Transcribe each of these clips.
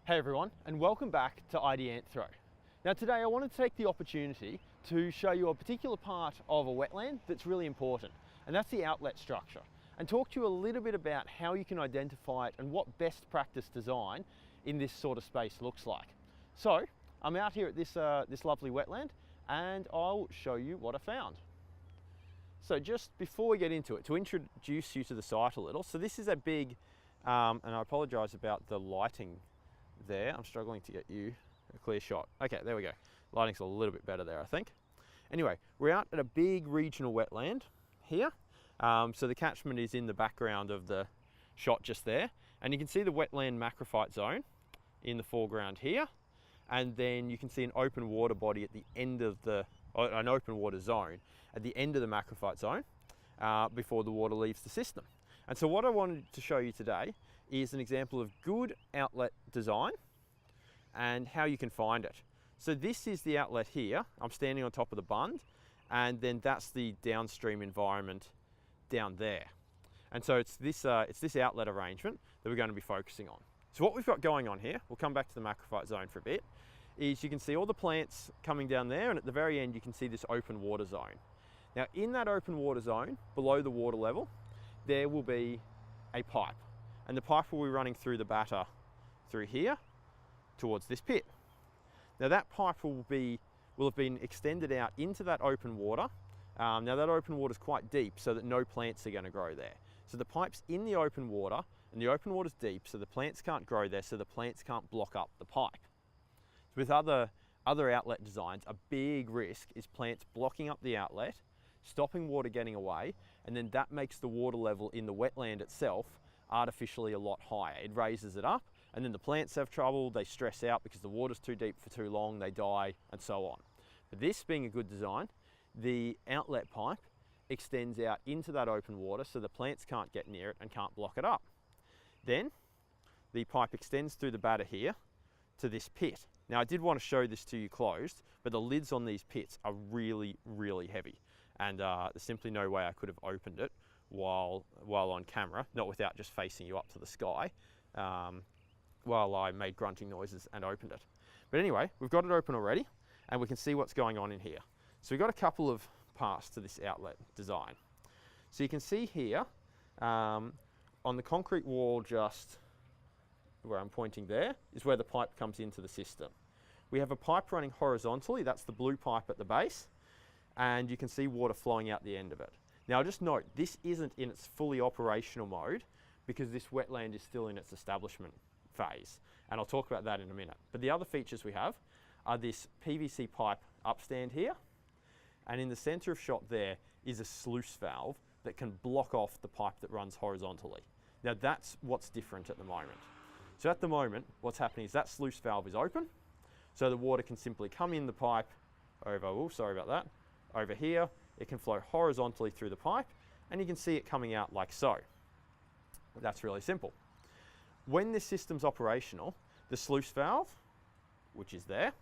Hey everyone, and welcome back to Ideanthro. Now today I wanted to take the opportunity to show you a particular part of a wetland that's really important, and that's the outlet structure, and talk to you a little bit about how you can identify it and what best practice design in this sort of space looks like. So I'm out here at this lovely wetland, and I'll show you what I found. So just before we get into it, to introduce you to the site a little, so this is a big, and I apologise about the lighting there. I'm struggling to get you a clear shot. Okay, there we go. Lighting's a little bit better there, I think. Anyway, we're out at a big regional wetland here. So the catchment is in the background of the shot just there. And you can see the wetland macrophyte zone in the foreground here. And then you can see an open water body at the end of an open water zone at the end of the macrophyte zone before the water leaves the system. And so what I wanted to show you today is an example of good outlet design and how you can find it. So this is the outlet here. I'm standing on top of the bund, and then that's the downstream environment down there. And so it's this outlet arrangement that we're going to be focusing on. So what we've got going on here, we'll come back to the macrophyte zone for a bit, is you can see all the plants coming down there, and at the very end you can see this open water zone. Now in that open water zone, below the water level, there will be a pipe, and the pipe will be running through the batter through here towards this pit. Now that pipe will have been extended out into that open water. Now that open water is quite deep, so that no plants are going to grow there. So the pipe's in the open water, and the open water's deep, so the plants can't grow there, so the plants can't block up the pipe. So with other outlet designs, a big risk is plants blocking up the outlet, stopping water getting away, and then that makes the water level in the wetland itself artificially a lot higher. It raises it up, and then the plants have trouble, they stress out because the water's too deep for too long, they die, and so on. But this being a good design, the outlet pipe extends out into that open water so the plants can't get near it and can't block it up. Then the pipe extends through the batter here to this pit. Now I did want to show this to you closed, but the lids on these pits are really, really heavy. And there's simply no way I could have opened it while on camera, not without just facing you up to the sky, while I made grunting noises and opened it. But anyway, we've got it open already, and we can see what's going on in here. So we've got a couple of parts to this outlet design. So you can see here, on the concrete wall just where I'm pointing there, is where the pipe comes into the system. We have a pipe running horizontally, that's the blue pipe at the base, and you can see water flowing out the end of it. Now just note, this isn't in its fully operational mode because this wetland is still in its establishment phase, and I'll talk about that in a minute. But the other features we have are this PVC pipe upstand here, and in the center of shot there is a sluice valve that can block off the pipe that runs horizontally. Now that's what's different at the moment. So at the moment, what's happening is that sluice valve is open, so the water can simply come in the pipe over here, it can flow horizontally through the pipe, and you can see it coming out like so. That's really simple. When this system's operational, the sluice valve, which is there,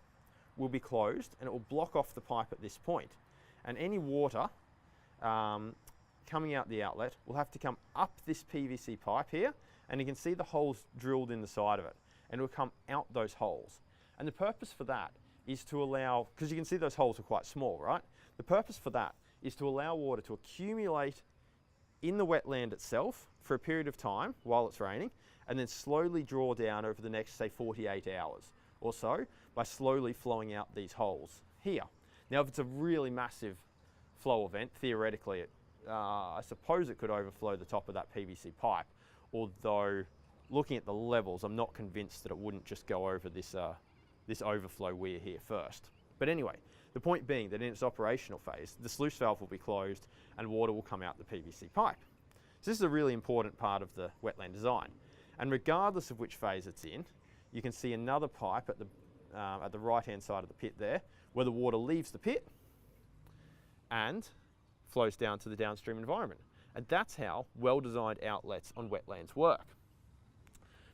will be closed, and it will block off the pipe at this point. And any water coming out the outlet will have to come up this PVC pipe here, and you can see the holes drilled in the side of it, and it will come out those holes. And the purpose for that is to allow, because you can see those holes are quite small, right? The purpose for that is to allow water to accumulate in the wetland itself for a period of time while it's raining, and then slowly draw down over the next, say, 48 hours or so by slowly flowing out these holes here. Now, if it's a really massive flow event, theoretically, I suppose it could overflow the top of that PVC pipe, although looking at the levels, I'm not convinced that it wouldn't just go over this overflow weir here first. But anyway, the point being that in its operational phase, the sluice valve will be closed and water will come out the PVC pipe. So this is a really important part of the wetland design. And regardless of which phase it's in, you can see another pipe at the right-hand side of the pit there, where the water leaves the pit and flows down to the downstream environment. And that's how well-designed outlets on wetlands work,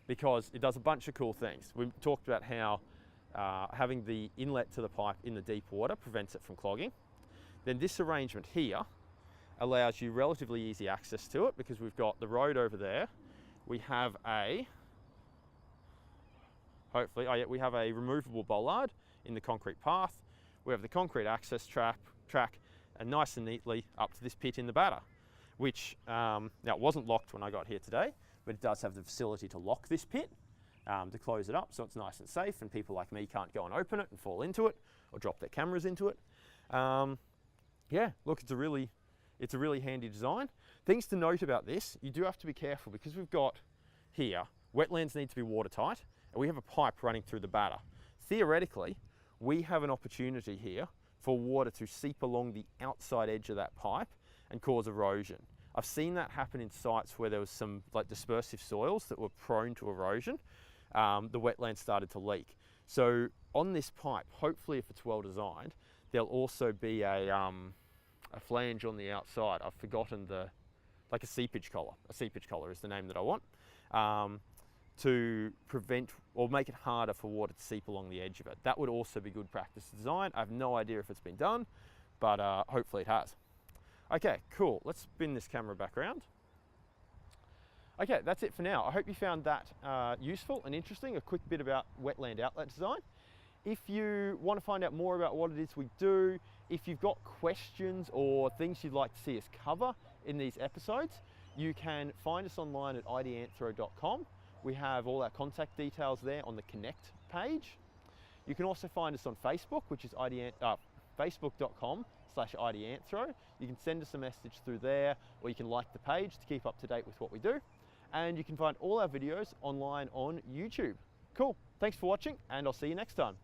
because it does a bunch of cool things. We talked about how having the inlet to the pipe in the deep water prevents it from clogging. Then this arrangement here allows you relatively easy access to it because we've got the road over there. We have a hopefully. Oh yeah, we have a removable bollard in the concrete path. We have the concrete access track and nice and neatly up to this pit in the batter, which now it wasn't locked when I got here today, but it does have the facility to lock this pit, to close it up so it's nice and safe and people like me can't go and open it and fall into it or drop their cameras into it. Yeah, look, it's a really handy design. Things to note about this, you do have to be careful because we've got here, wetlands need to be watertight and we have a pipe running through the batter. Theoretically, we have an opportunity here for water to seep along the outside edge of that pipe and cause erosion. I've seen that happen in sites where there was some like dispersive soils that were prone to erosion. The wetland started to leak. So on this pipe, hopefully if it's well designed, there'll also be a flange on the outside. I've forgotten like a seepage collar. A seepage collar is the name that I want, to prevent or make it harder for water to seep along the edge of it. That would also be good practice design. I have no idea if it's been done, but hopefully it has. Okay, cool. Let's spin this camera back around. Okay, that's it for now. I hope you found that useful and interesting, a quick bit about wetland outlet design. If you want to find out more about what it is we do, if you've got questions or things you'd like to see us cover in these episodes, you can find us online at ideanthro.com. We have all our contact details there on the Connect page. You can also find us on Facebook, which is facebook.com/Ideanthro. You can send us a message through there, or you can like the page to keep up to date with what we do. And you can find all our videos online on YouTube. Cool, thanks for watching, and I'll see you next time.